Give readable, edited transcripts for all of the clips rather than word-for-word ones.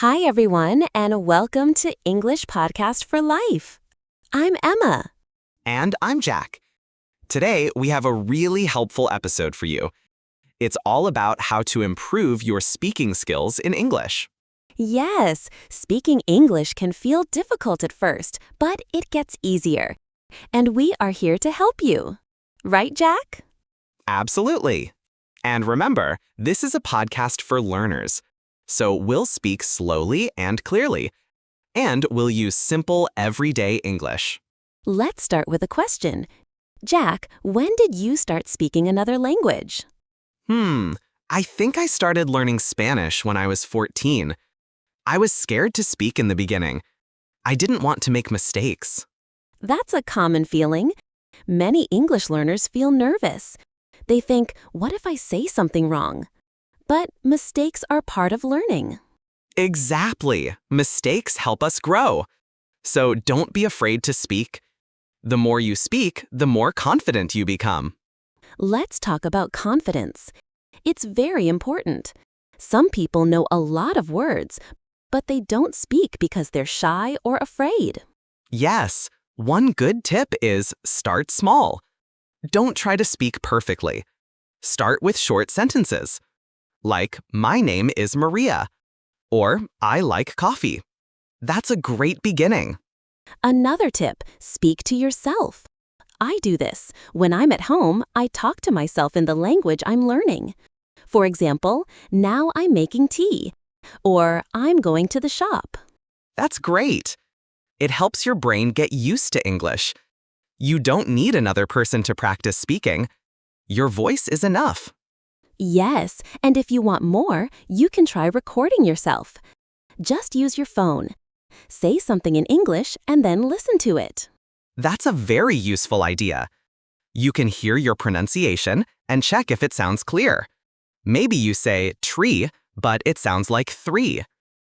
Hi, everyone, and welcome to English Podcast for Life. I'm Emma. And I'm Jack. Today, we have a really helpful episode for you. It's all about how to improve your speaking skills in English. Yes, speaking English can feel difficult at first, but it gets easier. And we are here to help you. Right, Jack? Absolutely. And remember, this is a podcast for learners. So we'll speak slowly and clearly, and we'll use simple, everyday English. Let's start with a question. Jack, when did you start speaking another language? I think I started learning Spanish when I was 14. I was scared to speak in the beginning. I didn't want to make mistakes. That's a common feeling. Many English learners feel nervous. They think, what if I say something wrong? But mistakes are part of learning. Exactly. Mistakes help us grow. So don't be afraid to speak. The more you speak, the more confident you become. Let's talk about confidence. It's very important. Some people know a lot of words, but they don't speak because they're shy or afraid. Yes, one good tip is start small. Don't try to speak perfectly. Start with short sentences, like, my name is Maria, or I like coffee. That's a great beginning. Another tip, speak to yourself. I do this. When I'm at home, I talk to myself in the language I'm learning. For example, now I'm making tea, or I'm going to the shop. That's great. It helps your brain get used to English. You don't need another person to practice speaking. Your voice is enough. Yes, and if you want more, you can try recording yourself. Just use your phone. Say something in English and then listen to it. That's a very useful idea. You can hear your pronunciation and check if it sounds clear. Maybe you say tree, but it sounds like 3.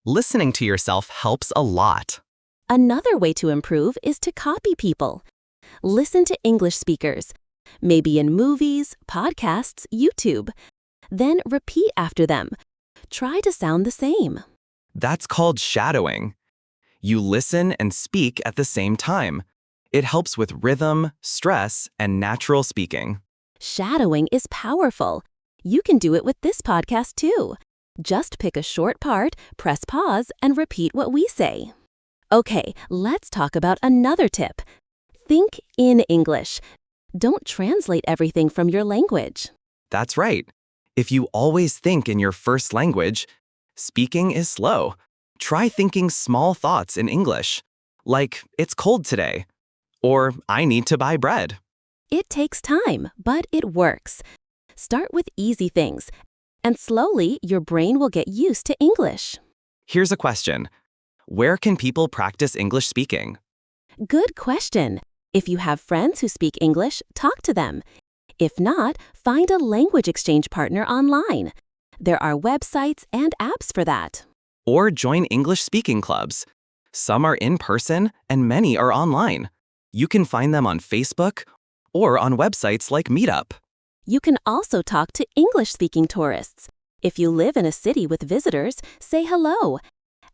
Listening to yourself helps a lot. Another way to improve is to copy people. Listen to English speakers, maybe in movies, podcasts, YouTube. Then repeat after them. Try to sound the same. That's called shadowing. You listen and speak at the same time. It helps with rhythm, stress, and natural speaking. Shadowing is powerful. You can do it with this podcast too. Just pick a short part, press pause, and repeat what we say. Okay, let's talk about another tip. Think in English. Don't translate everything from your language. That's right. If you always think in your first language, speaking is slow. Try thinking small thoughts in English, like, it's cold today, or I need to buy bread. It takes time, but it works. Start with easy things, and slowly your brain will get used to English. Here's a question. Where can people practice English speaking? Good question. If you have friends who speak English, talk to them. If not, find a language exchange partner online. There are websites and apps for that. Or join English speaking clubs. Some are in person and many are online. You can find them on Facebook or on websites like Meetup. You can also talk to English-speaking tourists. If you live in a city with visitors, say hello.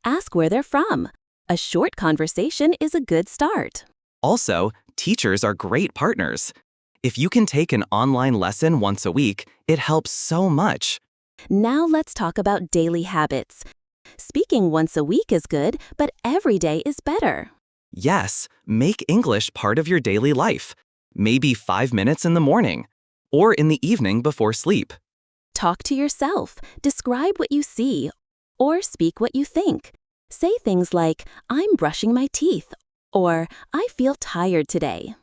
Ask where they're from. A short conversation is a good start. Also, teachers are great partners. If you can take an online lesson once a week, it helps so much. Now let's talk about daily habits. Speaking once a week is good, but every day is better. Yes, make English part of your daily life. Maybe 5 minutes in the morning, or in the evening before sleep. Talk to yourself. Describe what you see, or speak what you think. Say things like, I'm brushing my teeth, or I feel tired today.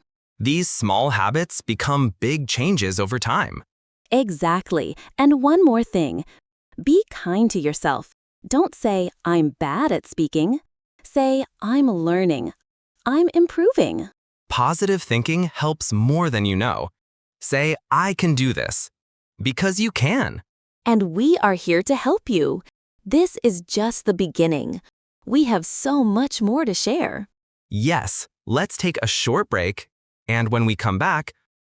These small habits become big changes over time. Exactly. And one more thing. Be kind to yourself. Don't say, I'm bad at speaking. Say, I'm learning. I'm improving. Positive thinking helps more than you know. Say, I can do this. Because you can. And we are here to help you. This is just the beginning. We have so much more to share. Yes, let's take a short break. And when we come back,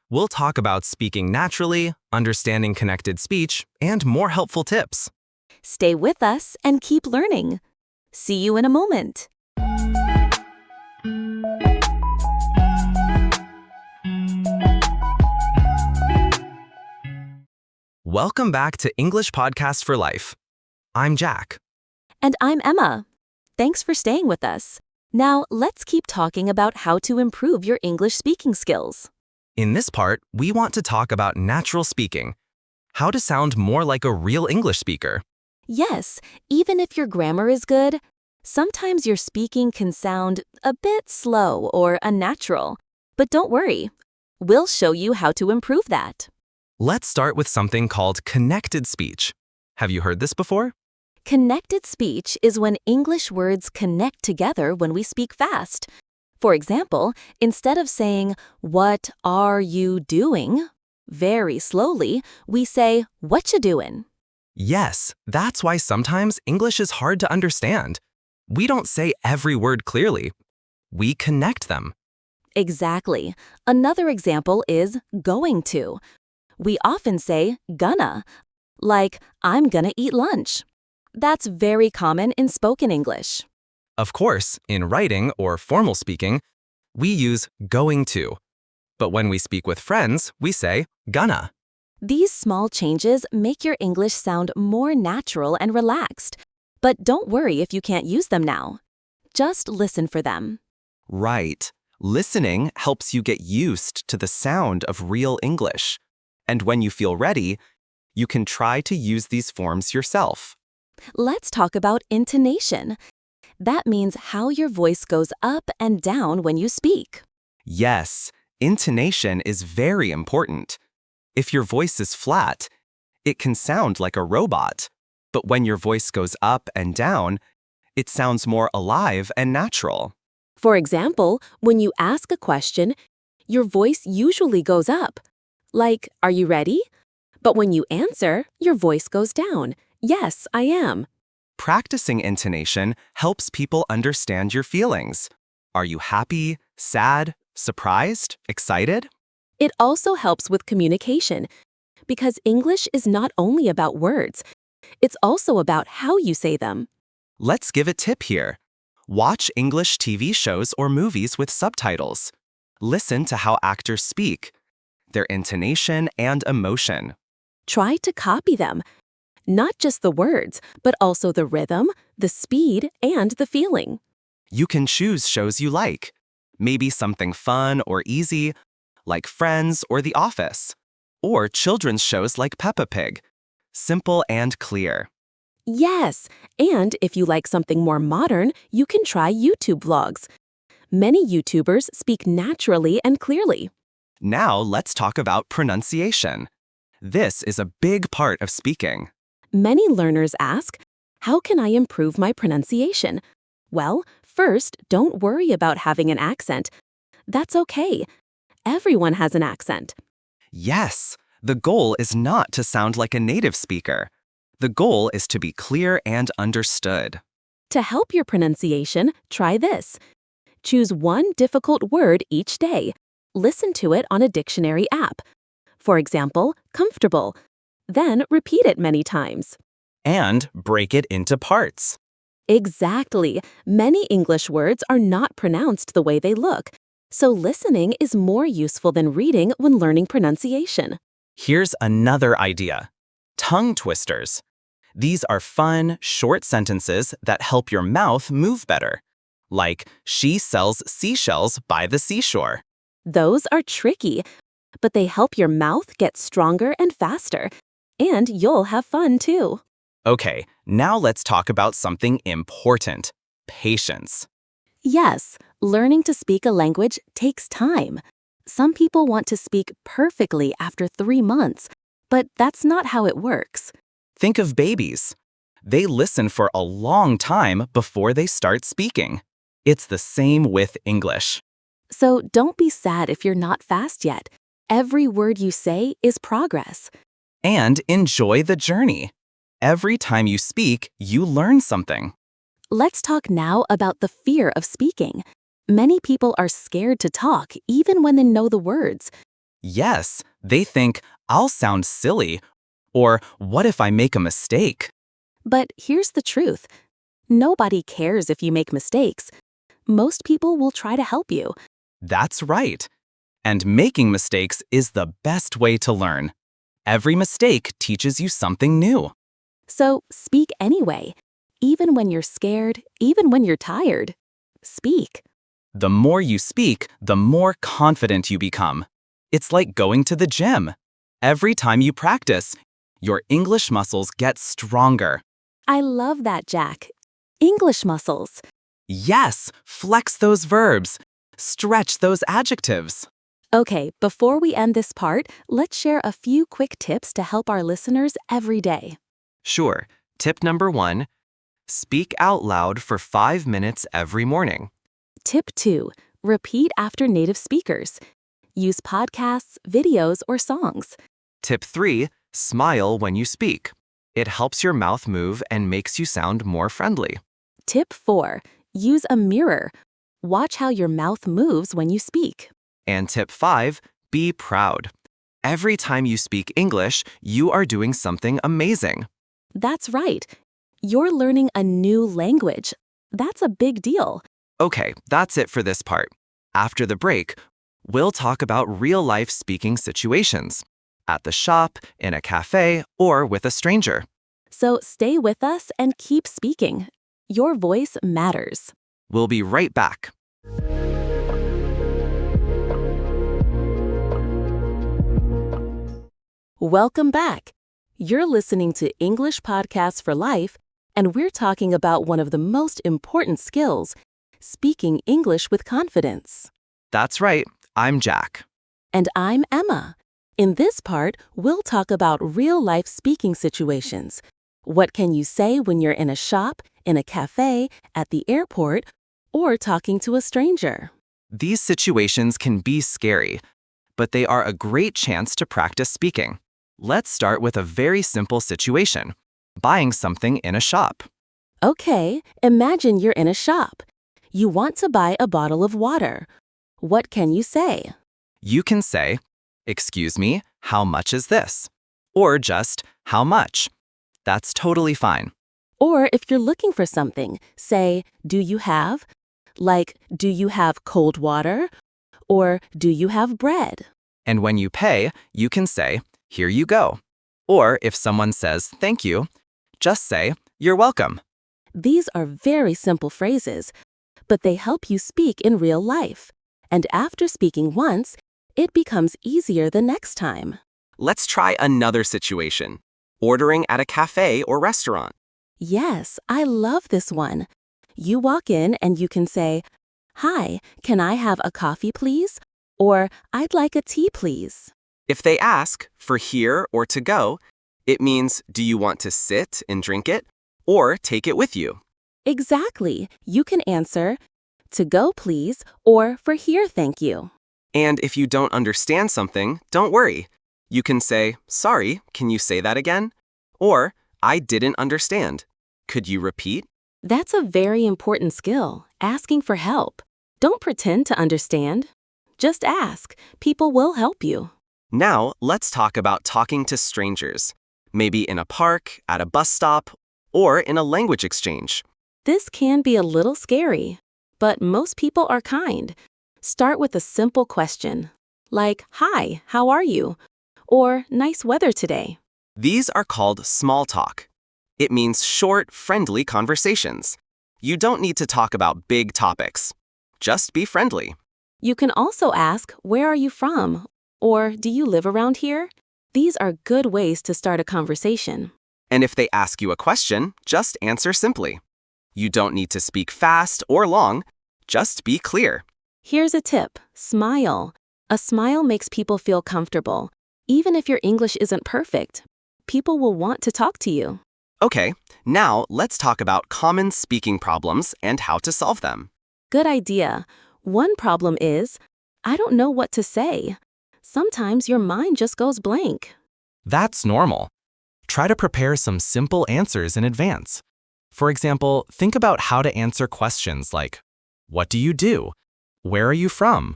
we'll talk about speaking naturally, understanding connected speech, and more helpful tips. Stay with us and keep learning. See you in a moment. Welcome back to English Podcast for Life. I'm Jack. And I'm Emma. Thanks for staying with us. Now, let's keep talking about how to improve your English speaking skills. In this part, we want to talk about natural speaking, how to sound more like a real English speaker. Yes, even if your grammar is good, sometimes your speaking can sound a bit slow or unnatural. But don't worry, we'll show you how to improve that. Let's start with something called connected speech. Have you heard this before? Connected speech is when English words connect together when we speak fast. For example, instead of saying, "What are you doing?" very slowly, we say, "What you doing?" Yes, that's why sometimes English is hard to understand. We don't say every word clearly. We connect them. Exactly. Another example is going to. We often say gonna, like I'm gonna eat lunch. That's very common in spoken English. Of course, in writing or formal speaking, we use going to. But when we speak with friends, we say gonna. These small changes make your English sound more natural and relaxed. But don't worry if you can't use them now. Just listen for them. Right. Listening helps you get used to the sound of real English. And when you feel ready, you can try to use these forms yourself. Let's talk about intonation. That means how your voice goes up and down when you speak. Yes, intonation is very important. If your voice is flat, it can sound like a robot. But when your voice goes up and down, it sounds more alive and natural. For example, when you ask a question, your voice usually goes up. Like, "Are you ready?" But when you answer, your voice goes down. "Yes, I am." Practicing intonation helps people understand your feelings. Are you happy, sad, surprised, excited? It also helps with communication, because English is not only about words, it's also about how you say them. Let's give a tip here. Watch English TV shows or movies with subtitles. Listen to how actors speak, their intonation and emotion. Try to copy them. Not just the words, but also the rhythm, the speed, and the feeling. You can choose shows you like. Maybe something fun or easy, like Friends or The Office. Or children's shows like Peppa Pig. Simple and clear. Yes, and if you like something more modern, you can try YouTube vlogs. Many YouTubers speak naturally and clearly. Now let's talk about pronunciation. This is a big part of speaking. Many learners ask, "How can I improve my pronunciation?" Well, first, don't worry about having an accent. That's okay. Everyone has an accent. Yes, the goal is not to sound like a native speaker. The goal is to be clear and understood. To help your pronunciation, try this. Choose one difficult word each day. Listen to it on a dictionary app. For example, comfortable. Then repeat it many times. And break it into parts. Exactly. Many English words are not pronounced the way they look. So listening is more useful than reading when learning pronunciation. Here's another idea. Tongue twisters. These are fun, short sentences that help your mouth move better. Like, she sells seashells by the seashore. Those are tricky, but they help your mouth get stronger and faster. And you'll have fun too. Okay, now let's talk about something important. Patience. Yes, learning to speak a language takes time. Some people want to speak perfectly after 3 months, but that's not how it works. Think of babies. They listen for a long time before they start speaking. It's the same with English. So don't be sad if you're not fast yet. Every word you say is progress. And enjoy the journey. Every time you speak, you learn something. Let's talk now about the fear of speaking. Many people are scared to talk even when they know the words. Yes, they think, I'll sound silly, or what if I make a mistake? But here's the truth. Nobody cares if you make mistakes. Most people will try to help you. That's right. And making mistakes is the best way to learn. Every mistake teaches you something new. So speak anyway. Even when you're scared, even when you're tired. Speak. The more you speak, the more confident you become. It's like going to the gym. Every time you practice, your English muscles get stronger. I love that, Jack. English muscles. Yes, flex those verbs. Stretch those adjectives. Okay, before we end this part, let's share a few quick tips to help our listeners every day. Sure. Tip number 1, speak out loud for 5 minutes every morning. Tip 2, repeat after native speakers. Use podcasts, videos, or songs. Tip 3, smile when you speak. It helps your mouth move and makes you sound more friendly. Tip 4, use a mirror. Watch how your mouth moves when you speak. And tip 5, be proud. Every time you speak English, you are doing something amazing. That's right. You're learning a new language. That's a big deal. Okay, that's it for this part. After the break, we'll talk about real-life speaking situations. At the shop, in a cafe, or with a stranger. So stay with us and keep speaking. Your voice matters. We'll be right back. Welcome back. You're listening to English Podcasts for Life, and we're talking about one of the most important skills, speaking English with confidence. That's right, I'm Jack. And I'm Emma. In this part, we'll talk about real-life speaking situations. What can you say when you're in a shop, in a cafe, at the airport, or talking to a stranger? These situations can be scary, but they are a great chance to practice speaking. Let's start with a very simple situation, buying something in a shop. Okay, imagine you're in a shop. You want to buy a bottle of water. What can you say? You can say, "Excuse me, how much is this?" Or just, "How much?" That's totally fine. Or if you're looking for something, say, do you have? Like, do you have cold water? Or do you have bread? And when you pay, you can say, "Here you go." Or if someone says, "Thank you," just say, "You're welcome." These are very simple phrases, but they help you speak in real life. And after speaking once, it becomes easier the next time. Let's try another situation, ordering at a cafe or restaurant. Yes, I love this one. You walk in and you can say, "Hi, can I have a coffee, please?" Or, "I'd like a tea, please." If they ask for here or to go, it means, do you want to sit and drink it or take it with you? Exactly. You can answer, "To go, please," or "For here, thank you." And if you don't understand something, don't worry. You can say, "Sorry, can you say that again?" Or, "I didn't understand. Could you repeat?" That's a very important skill, asking for help. Don't pretend to understand. Just ask. People will help you. Now, let's talk about talking to strangers, maybe in a park, at a bus stop, or in a language exchange. This can be a little scary, but most people are kind. Start with a simple question, like, "Hi, how are you?" Or, "Nice weather today." These are called small talk. It means short, friendly conversations. You don't need to talk about big topics. Just be friendly. You can also ask, "Where are you from?" Or, "Do you live around here?" These are good ways to start a conversation. And if they ask you a question, just answer simply. You don't need to speak fast or long. Just be clear. Here's a tip, smile. A smile makes people feel comfortable. Even if your English isn't perfect, people will want to talk to you. Okay, now let's talk about common speaking problems and how to solve them. Good idea. One problem is, I don't know what to say. Sometimes your mind just goes blank. That's normal. Try to prepare some simple answers in advance. For example, think about how to answer questions like, "What do you do? Where are you from?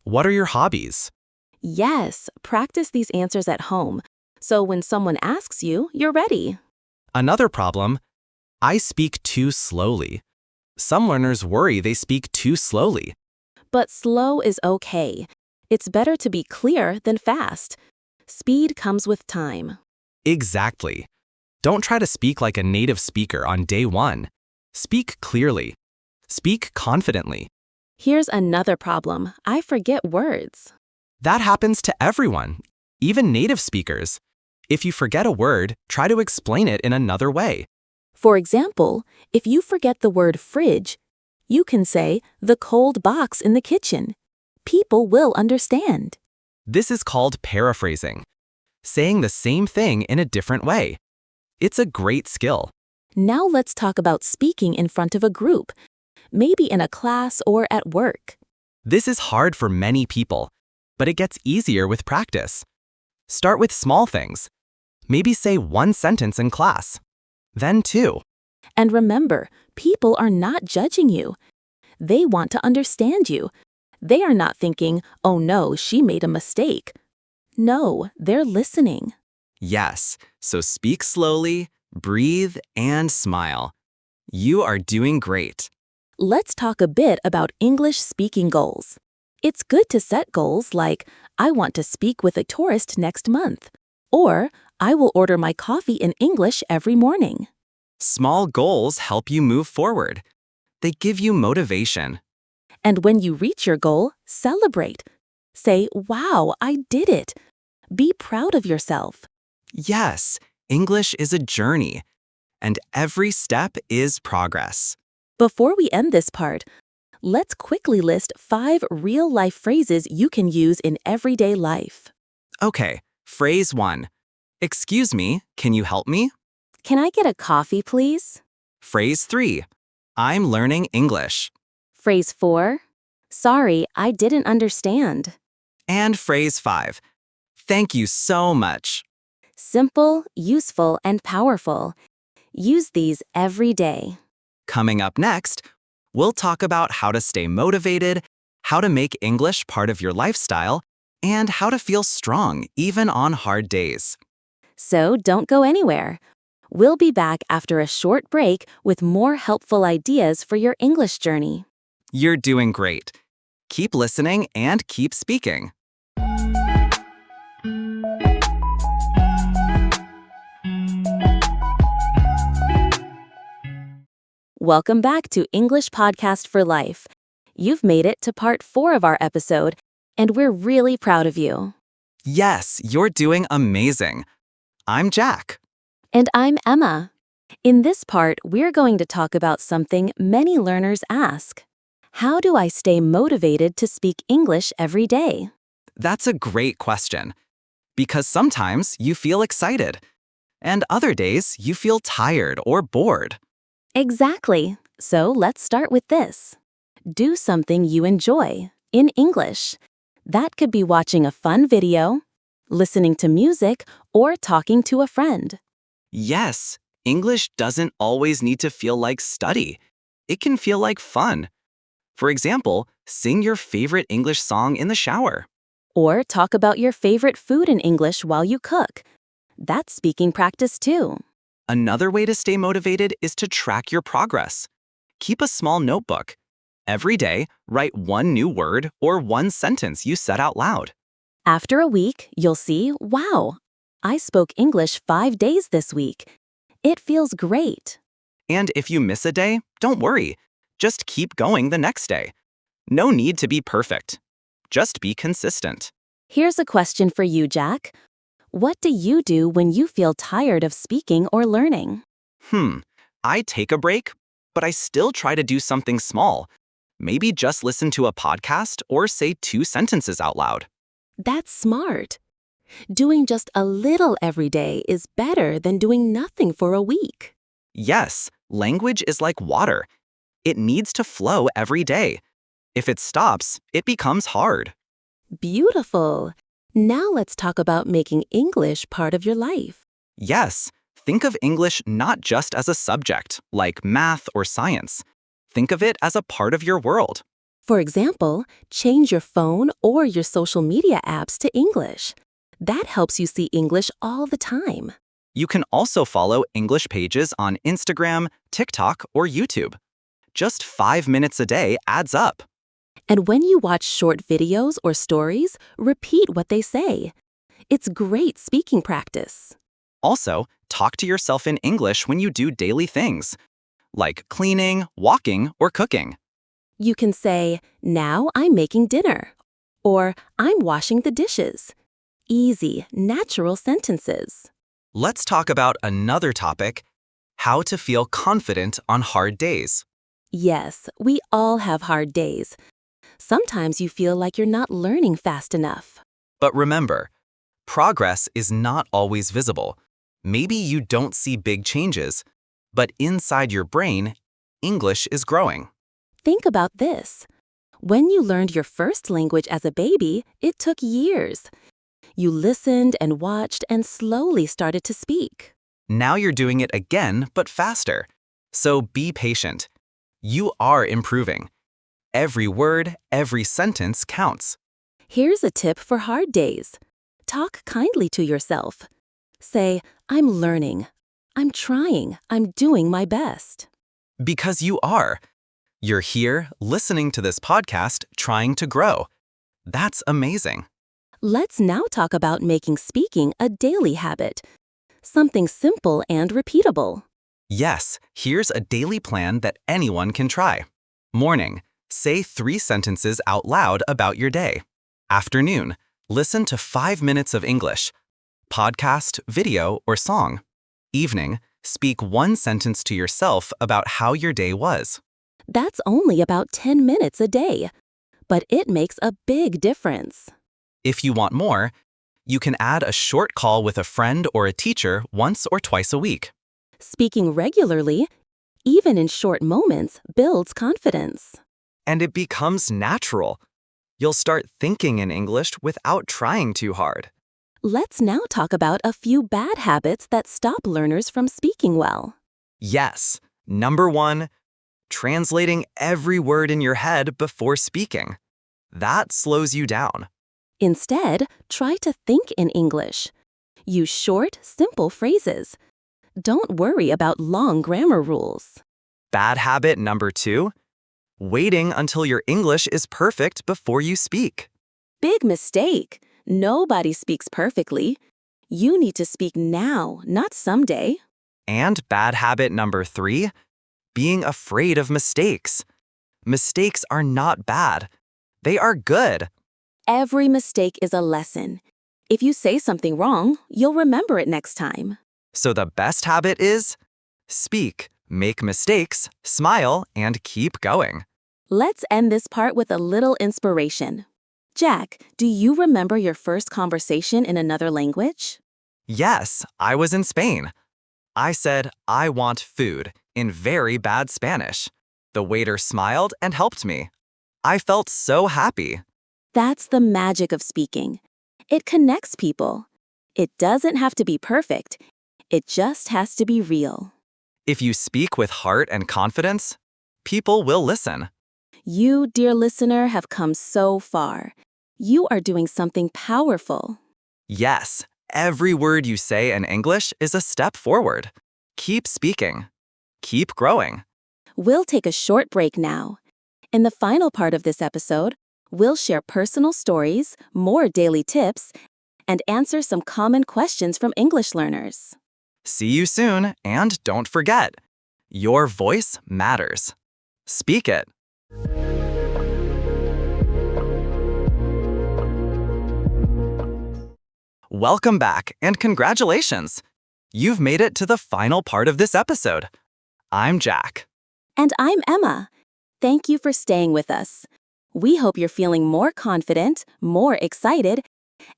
What are your hobbies?" Yes, practice these answers at home. So when someone asks you, you're ready. Another problem, I speak too slowly. Some learners worry they speak too slowly. But slow is okay. It's better to be clear than fast. Speed comes with time. Exactly. Don't try to speak like a native speaker on day one. Speak clearly. Speak confidently. Here's another problem. I forget words. That happens to everyone, even native speakers. If you forget a word, try to explain it in another way. For example, if you forget the word fridge, you can say the cold box in the kitchen. People will understand. This is called paraphrasing, saying the same thing in a different way. It's a great skill. Now let's talk about speaking in front of a group, maybe in a class or at work. This is hard for many people, but it gets easier with practice. Start with small things. Maybe say one sentence in class, then two. And remember, people are not judging you. They want to understand you. They are not thinking, oh no, she made a mistake. No, they're listening. Yes, so speak slowly, breathe, and smile. You are doing great. Let's talk a bit about English speaking goals. It's good to set goals like, I want to speak with a tourist next month, or I will order my coffee in English every morning. Small goals help you move forward. They give you motivation. And when you reach your goal, celebrate. Say, wow, I did it. Be proud of yourself. Yes, English is a journey, and every step is progress. Before we end this part, let's quickly list 5 real-life phrases you can use in everyday life. Okay, phrase 1. Excuse me, can you help me? Can I get a coffee, please? Phrase 3. I'm learning English. Phrase 4. Sorry, I didn't understand. And phrase 5. Thank you so much. Simple, useful, and powerful. Use these every day. Coming up next, we'll talk about how to stay motivated, how to make English part of your lifestyle, and how to feel strong even on hard days. So don't go anywhere. We'll be back after a short break with more helpful ideas for your English journey. You're doing great. Keep listening and keep speaking. Welcome back to English Podcast for Life. You've made it to part 4 of our episode, and we're really proud of you. Yes, you're doing amazing. I'm Jack. And I'm Emma. In this part, we're going to talk about something many learners ask. How do I stay motivated to speak English every day? That's a great question. Because sometimes you feel excited, and other days you feel tired or bored. Exactly. So let's start with this. Do something you enjoy in English. That could be watching a fun video, listening to music, or talking to a friend. Yes, English doesn't always need to feel like study. It can feel like fun. For example, sing your favorite English song in the shower. Or talk about your favorite food in English while you cook. That's speaking practice too. Another way to stay motivated is to track your progress. Keep a small notebook. Every day, write one new word or one sentence you said out loud. After a week, you'll see, wow, I spoke English 5 days this week. It feels great. And if you miss a day, don't worry. Just keep going the next day. No need to be perfect. Just be consistent. Here's a question for you, Jack. What do you do when you feel tired of speaking or learning? I take a break, but I still try to do something small. Maybe just listen to a podcast or say 2 sentences out loud. That's smart. Doing just a little every day is better than doing nothing for a week. Yes, language is like water. It needs to flow every day. If it stops, it becomes hard. Beautiful. Now let's talk about making English part of your life. Yes, think of English not just as a subject, like math or science. Think of it as a part of your world. For example, change your phone or your social media apps to English. That helps you see English all the time. You can also follow English pages on Instagram, TikTok, or YouTube. Just 5 minutes a day adds up. And when you watch short videos or stories, repeat what they say. It's great speaking practice. Also, talk to yourself in English when you do daily things, like cleaning, walking, or cooking. You can say, "Now I'm making dinner," or "I'm washing the dishes." Easy, natural sentences. Let's talk about another topic: how to feel confident on hard days. Yes, we all have hard days. Sometimes you feel like you're not learning fast enough. But remember, progress is not always visible. Maybe you don't see big changes, but inside your brain, English is growing. Think about this. When you learned your first language as a baby, it took years. You listened and watched and slowly started to speak. Now you're doing it again, but faster. So be patient. You are improving. Every word, every sentence counts. Here's a tip for hard days. Talk kindly to yourself. Say, "I'm learning. I'm trying. I'm doing my best." Because you are. You're here, listening to this podcast, trying to grow. That's amazing. Let's now talk about making speaking a daily habit. Something simple and repeatable. Yes, here's a daily plan that anyone can try. Morning, say 3 sentences out loud about your day. Afternoon, listen to 5 minutes of English. Podcast, video, or song. Evening, speak 1 sentence to yourself about how your day was. That's only about 10 minutes a day, but it makes a big difference. If you want more, you can add a short call with a friend or a teacher once or twice a week. Speaking regularly, even in short moments, builds confidence. And it becomes natural. You'll start thinking in English without trying too hard. Let's now talk about a few bad habits that stop learners from speaking well. Yes, number 1, translating every word in your head before speaking. That slows you down. Instead, try to think in English. Use short, simple phrases. Don't worry about long grammar rules. Bad habit number 2, waiting until your English is perfect before you speak. Big mistake. Nobody speaks perfectly. You need to speak now, not someday. And bad habit number 3, being afraid of mistakes. Mistakes are not bad. They are good. Every mistake is a lesson. If you say something wrong, you'll remember it next time. So the best habit is speak, make mistakes, smile, and keep going. Let's end this part with a little inspiration. Jack, do you remember your first conversation in another language? Yes, I was in Spain. I said, "I want food," in very bad Spanish. The waiter smiled and helped me. I felt so happy. That's the magic of speaking. It connects people. It doesn't have to be perfect. It just has to be real. If you speak with heart and confidence, people will listen. You, dear listener, have come so far. You are doing something powerful. Yes, every word you say in English is a step forward. Keep speaking. Keep growing. We'll take a short break now. In the final part of this episode, we'll share personal stories, more daily tips, and answer some common questions from English learners. See you soon, and don't forget, your voice matters. Speak it. Welcome back, and congratulations! You've made it to the final part of this episode. I'm Jack. And I'm Emma. Thank you for staying with us. We hope you're feeling more confident, more excited,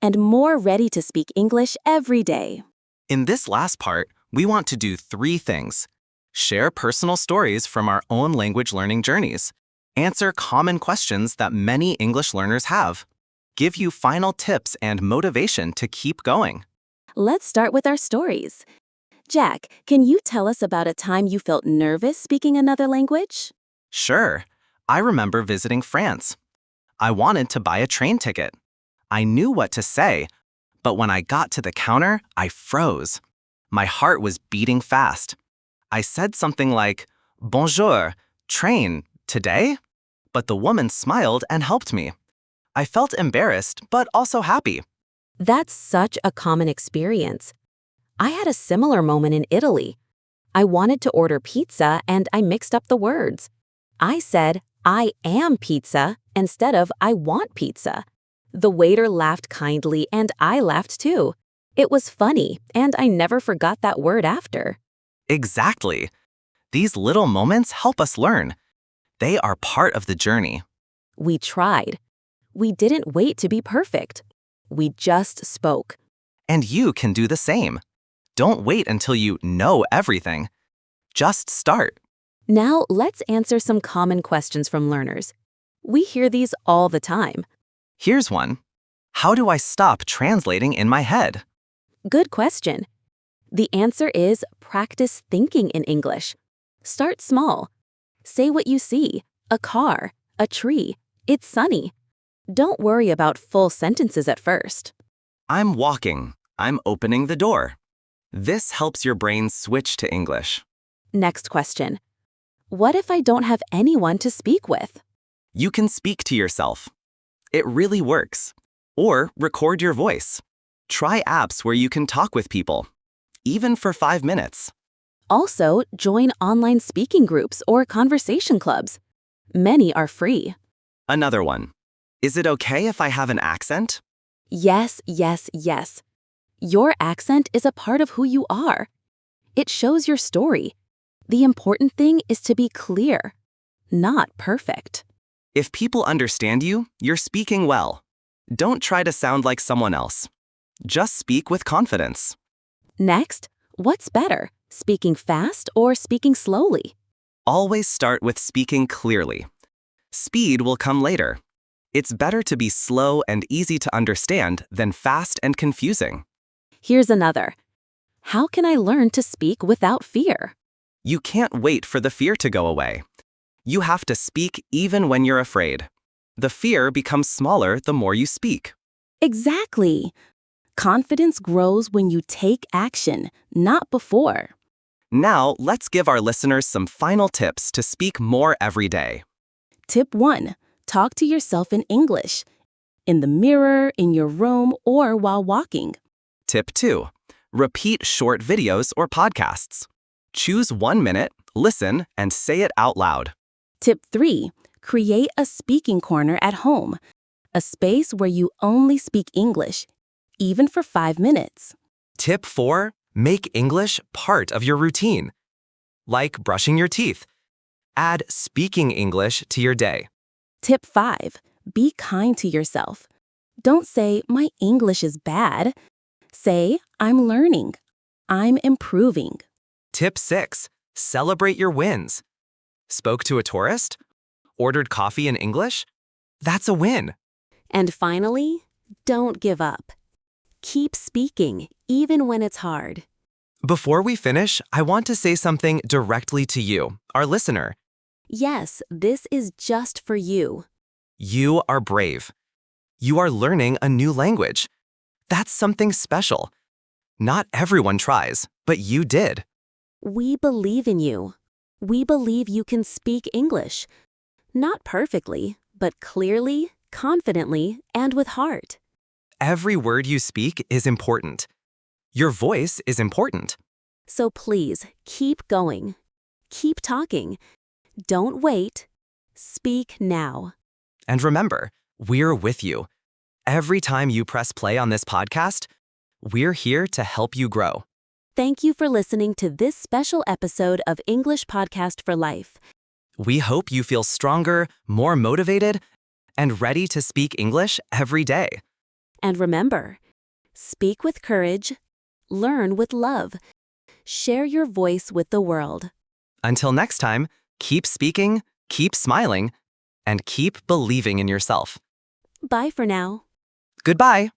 and more ready to speak English every day. In this last part, we want to do 3 things. Share personal stories from our own language learning journeys. Answer common questions that many English learners have. Give you final tips and motivation to keep going. Let's start with our stories. Jack, can you tell us about a time you felt nervous speaking another language? Sure. I remember visiting France. I wanted to buy a train ticket. I knew what to say, but when I got to the counter, I froze. My heart was beating fast. I said something like, "Bonjour, train, today?" But the woman smiled and helped me. I felt embarrassed, but also happy. That's such a common experience. I had a similar moment in Italy. I wanted to order pizza and I mixed up the words. I said, "I am pizza," instead of "I want pizza." The waiter laughed kindly and I laughed too. It was funny, and I never forgot that word after. Exactly. These little moments help us learn. They are part of the journey. We tried. We didn't wait to be perfect. We just spoke. And you can do the same. Don't wait until you know everything. Just start. Now, let's answer some common questions from learners. We hear these all the time. Here's one. How do I stop translating in my head? Good question. The answer is practice thinking in English. Start small. Say what you see: a car, a tree, it's sunny. Don't worry about full sentences at first. I'm walking. I'm opening the door. This helps your brain switch to English. Next question. What if I don't have anyone to speak with? You can speak to yourself. It really works. Or record your voice. Try apps where you can talk with people, even for 5 minutes. Also, join online speaking groups or conversation clubs. Many are free. Another one. Is it okay if I have an accent? Yes, yes, yes. Your accent is a part of who you are. It shows your story. The important thing is to be clear, not perfect. If people understand you, you're speaking well. Don't try to sound like someone else. Just speak with confidence. Next, what's better, speaking fast or speaking slowly? Always start with speaking clearly. Speed will come later. It's better to be slow and easy to understand than fast and confusing. Here's another. How can I learn to speak without fear? You can't wait for the fear to go away. You have to speak even when you're afraid. The fear becomes smaller the more you speak. Exactly. Confidence grows when you take action, not before. Now, let's give our listeners some final tips to speak more every day. Tip 1. Talk to yourself in English. In the mirror, in your room, or while walking. Tip 2. Repeat short videos or podcasts. Choose 1 minute, listen, and say it out loud. Tip 3. Create a speaking corner at home. A space where you only speak English, even for 5 minutes. Tip 4. Make English part of your routine. Like brushing your teeth. Add speaking English to your day. Tip 5. Be kind to yourself. Don't say, "My English is bad." Say, "I'm learning. I'm improving." Tip 6. Celebrate your wins. Spoke to a tourist? Ordered coffee in English? That's a win. And finally, don't give up. Keep speaking, even when it's hard. Before we finish, I want to say something directly to you, our listener. Yes, this is just for you. You are brave. You are learning a new language. That's something special. Not everyone tries, but you did. We believe in you. We believe you can speak English. Not perfectly, but clearly, confidently, and with heart. Every word you speak is important. Your voice is important. So please, keep going. Keep talking. Don't wait. Speak now. And remember, we're with you. Every time you press play on this podcast, we're here to help you grow. Thank you for listening to this special episode of English Podcast for Life. We hope you feel stronger, more motivated, and ready to speak English every day. And remember, speak with courage, learn with love, share your voice with the world. Until next time, keep speaking, keep smiling, and keep believing in yourself. Bye for now. Goodbye.